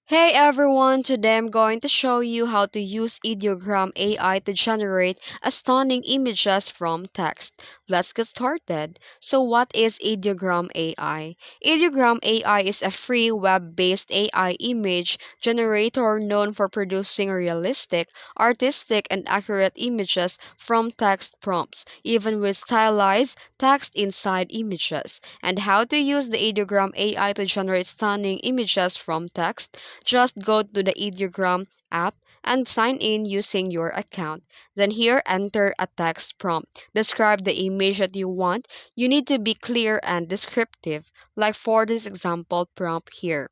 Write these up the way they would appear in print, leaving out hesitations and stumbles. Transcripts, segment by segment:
Hey everyone, today I'm going to show you how to use Ideogram AI to generate stunning images from text. Let's get started. So what is Ideogram AI? Ideogram AI is a free web-based AI image generator known for producing realistic, artistic, and accurate images from text prompts, even with stylized text inside images. And how to use the Ideogram AI to generate stunning images from text? Just go to the Ideogram app and sign in using your account. Then here, enter a text prompt. Describe the image that you want. You need to be clear and descriptive, like for this example prompt here.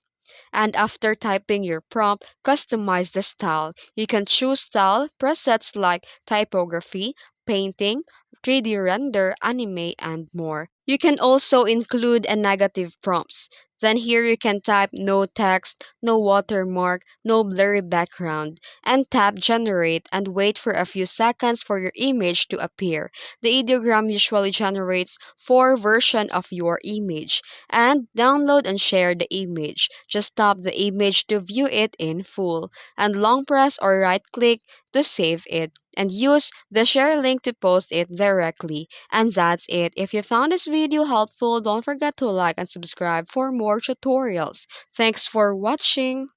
And after typing your prompt, customize the style. You can choose style presets like typography, painting, 3D render, anime, and more. You can also include a negative prompts. Then here you can type no text, no watermark, no blurry background, and tap generate and wait for a few seconds for your image to appear. The ideogram usually generates four versions of your image and download and share the image. Just tap the image to view it in full and long press or right click to save it and use the share link to post it directly. And that's it. If you found this video helpful, don't forget to like and subscribe for more tutorials. Thanks for watching.